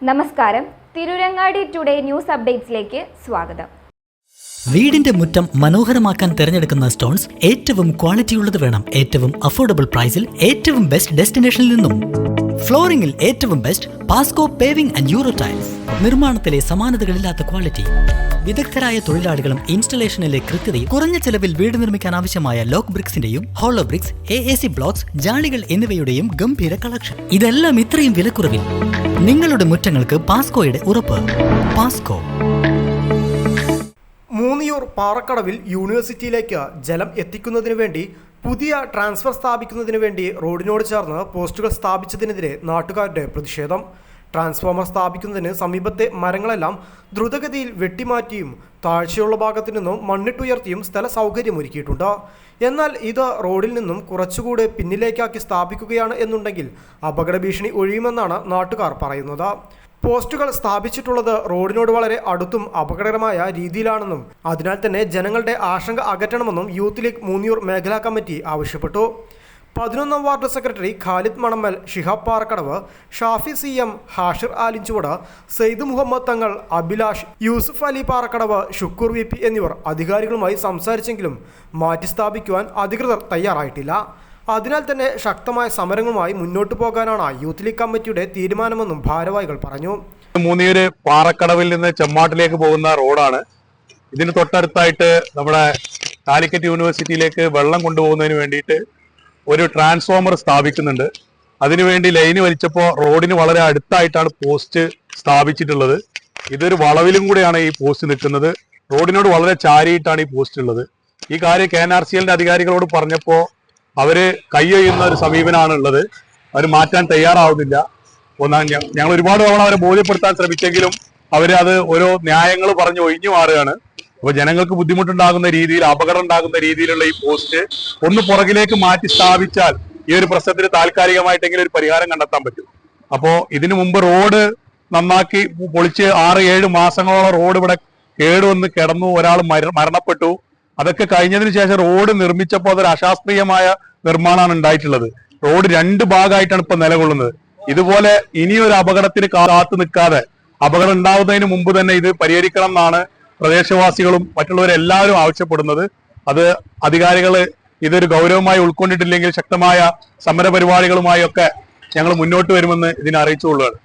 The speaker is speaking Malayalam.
നമസ്കാരം, തിരൂരങ്ങാടി ടുഡേ ന്യൂസ് അപ്ഡേറ്റ്സിലേക്ക് സ്വാഗതം. വീടിന്റെ മുറ്റം മനോഹരമാക്കാൻ തിരഞ്ഞെടുക്കുന്ന സ്റ്റോൺസ് ഏറ്റവും ക്വാളിറ്റിയുള്ളത് വേണം. ഏറ്റവും അഫോർഡബിൾ പ്രൈസിൽ ഏറ്റവും ബെസ്റ്റ് ഡെസ്റ്റിനേഷനിൽ നിന്നും. ഫ്ലോറിംഗിൽ ഏറ്റവും best Pasco paving and euro tiles. നിർമ്മാണത്തിലെ സമാനതകളില്ലാത്ത ക്വാളിറ്റി, വിദഗ്ധരായ തൊഴിലാളികളും ഇൻസ്റ്റലേഷനിലെ കൃത്യതയും, കുറഞ്ഞ ചെലവിൽ വീട് നിർമ്മിക്കാൻ ആവശ്യമായ ലോക്ക് ബ്രിക്സിന്റെയും ഹോളോ ബ്രിക്സ്, AAC ബ്ലോക്സ്, ജാളികൾ എന്നിവയുടെയും ഗംഭീര കളക്ഷൻ. ഇതെല്ലാം ഇത്രയും വിലക്കുറവിൽ. നിങ്ങളുടെ മുറ്റങ്ങൾക്ക് പാസ്കോയുടെ ഉറപ്പ്. പാസ്കോ. മൂന്നിയൂർ പാറക്കടവിൽ യൂണിവേഴ്സിറ്റിയിലേക്ക് ജലം എത്തിക്കുന്നതിനു വേണ്ടി പുതിയ ട്രാൻസ്ഫർ സ്ഥാപിക്കുന്നതിനു വേണ്ടി റോഡിനോട് ചേർന്ന് പോസ്റ്റുകൾ സ്ഥാപിച്ചതിനെതിരെ നാട്ടുകാരുടെ പ്രതിഷേധം. ട്രാൻസ്ഫോമർ സ്ഥാപിക്കുന്നതിന് സമീപത്തെ മരങ്ങളെല്ലാം ദ്രുതഗതിയിൽ വെട്ടിമാറ്റിയും താഴ്ചയുള്ള ഭാഗത്തു നിന്നും മണ്ണിട്ടുയർത്തിയും സ്ഥല സൗകര്യമൊരുക്കിയിട്ടുണ്ട്. എന്നാൽ ഇത് റോഡിൽ നിന്നും കുറച്ചുകൂടെ പിന്നിലേക്കാക്കി സ്ഥാപിക്കുകയാണ് എന്നുണ്ടെങ്കിൽ അപകട ഭീഷണി ഒഴിയുമെന്നാണ് നാട്ടുകാർ പറയുന്നത്. പോസ്റ്റുകൾ സ്ഥാപിച്ചിട്ടുള്ളത് റോഡിനോട് വളരെ അടുത്തും അപകടകരമായ രീതിയിലാണെന്നും അതിനാൽ തന്നെ ജനങ്ങളുടെ ആശങ്ക അകറ്റണമെന്നും യൂത്ത് ലീഗ് മൂന്നിയൂർ മേഖലാ കമ്മിറ്റി ആവശ്യപ്പെട്ടു. 11ാം ward secretary Khalid Manammal, Shihab Parakkadavu, Shafi CM, Hashir Alinchuvada, Sayed Muhammad Thangal, Abhilash, Yusuf Ali Parakkadavu, Shukkur VP എന്നിവർ അധികാരികളുമായി സംസാരിച്ചെങ്കിലും മാറ്റി സ്ഥാപിക്കുവാൻ അധികൃതർ തയ്യാറായിട്ടില്ല. അതിനാൽ തന്നെ ശക്തമായ സമരങ്ങളുമായി മുന്നോട്ടു പോകാനാണ് യൂത്ത് ലീഗ് കമ്മിറ്റിയുടെ തീരുമാനമെന്നും ഭാരവാഹികൾ പറഞ്ഞു. മൂന്നിയൂര് പാറക്കടവിൽ നിന്ന് ചെമ്മാട്ടിലേക്ക് പോകുന്ന റോഡാണ്. ഇതിന് തൊട്ടടുത്തായിട്ട് നമ്മുടെ കാലിക്കറ്റ് യൂണിവേഴ്സിറ്റിയിലേക്ക് വെള്ളം കൊണ്ടുപോകുന്നതിന് വേണ്ടിയിട്ട് ഒരു ട്രാൻസ്ഫോമർ സ്ഥാപിക്കുന്നുണ്ട്. അതിനുവേണ്ടി ലൈന് വലിച്ചപ്പോൾ റോഡിന് വളരെ അടുത്തായിട്ടാണ് പോസ്റ്റ് സ്ഥാപിച്ചിട്ടുള്ളത്. ഇതൊരു വളവിലും കൂടെയാണ് ഈ പോസ്റ്റ് നിൽക്കുന്നത്. റോഡിനോട് വളരെ ചാരിയിട്ടാണ് ഈ പോസ്റ്റ് ഉള്ളത്. ഈ കാര്യം KNRCLന്റെ അധികാരികളോട് പറഞ്ഞപ്പോൾ അവര് കൈയൊയ്യുന്ന ഒരു സമീപനമാണ് ഉള്ളത്. അവർ മാറ്റാൻ തയ്യാറാവുന്നില്ല. ഞങ്ങൾ ഒരുപാട് തവണ അവരെ ബോധ്യപ്പെടുത്താൻ ശ്രമിച്ചെങ്കിലും അവര് അത് ഓരോ ന്യായങ്ങൾ പറഞ്ഞ് ഒഴിഞ്ഞു മാറുകയാണ്. അപ്പൊ ജനങ്ങൾക്ക് ബുദ്ധിമുട്ടുണ്ടാകുന്ന രീതിയിൽ, അപകടം ഉണ്ടാകുന്ന രീതിയിലുള്ള ഈ പോസ്റ്റ് ഒന്ന് പുറകിലേക്ക് മാറ്റി സ്ഥാപിച്ചാൽ ഈ ഒരു പ്രശ്നത്തിന് താൽക്കാലികമായിട്ടെങ്കിലും ഒരു പരിഹാരം കണ്ടെത്താൻ പറ്റും. അപ്പോ ഇതിനു മുമ്പ് റോഡ് നന്നാക്കി പൊളിച്ച് 6-7 മാസങ്ങളോളം റോഡ് ഇവിടെ കേടുവന്ന് കിടന്നു, ഒരാൾ മരണപ്പെട്ടു. അതൊക്കെ കഴിഞ്ഞതിന് ശേഷം റോഡ് നിർമ്മിച്ചപ്പോൾ അതൊരു അശാസ്ത്രീയമായ നിർമ്മാണമാണ് ഉണ്ടായിട്ടുള്ളത്. റോഡ് 2 ഭാഗമായിട്ടാണ് ഇപ്പൊ നിലകൊള്ളുന്നത്. ഇതുപോലെ ഇനിയൊരു അപകടത്തിന് കാത്തു നിൽക്കാതെ അപകടം ഉണ്ടാവുന്നതിന് മുമ്പ് തന്നെ ഇത് പരിഹരിക്കണം എന്നാണ് പ്രദേശവാസികളും മറ്റുള്ളവരെല്ലാവരും ആവശ്യപ്പെടുന്നത്. അത് അധികാരികൾ ഇതൊരു ഗൗരവമായി ഉൾക്കൊണ്ടിട്ടില്ലെങ്കിൽ ശക്തമായ സമരപരിപാടികളുമായി ഒക്കെ ഞങ്ങൾ മുന്നോട്ട് വരുമെന്ന് ഇതിനെ അറിയിച്ചുകൊള്ളുകയാണ്.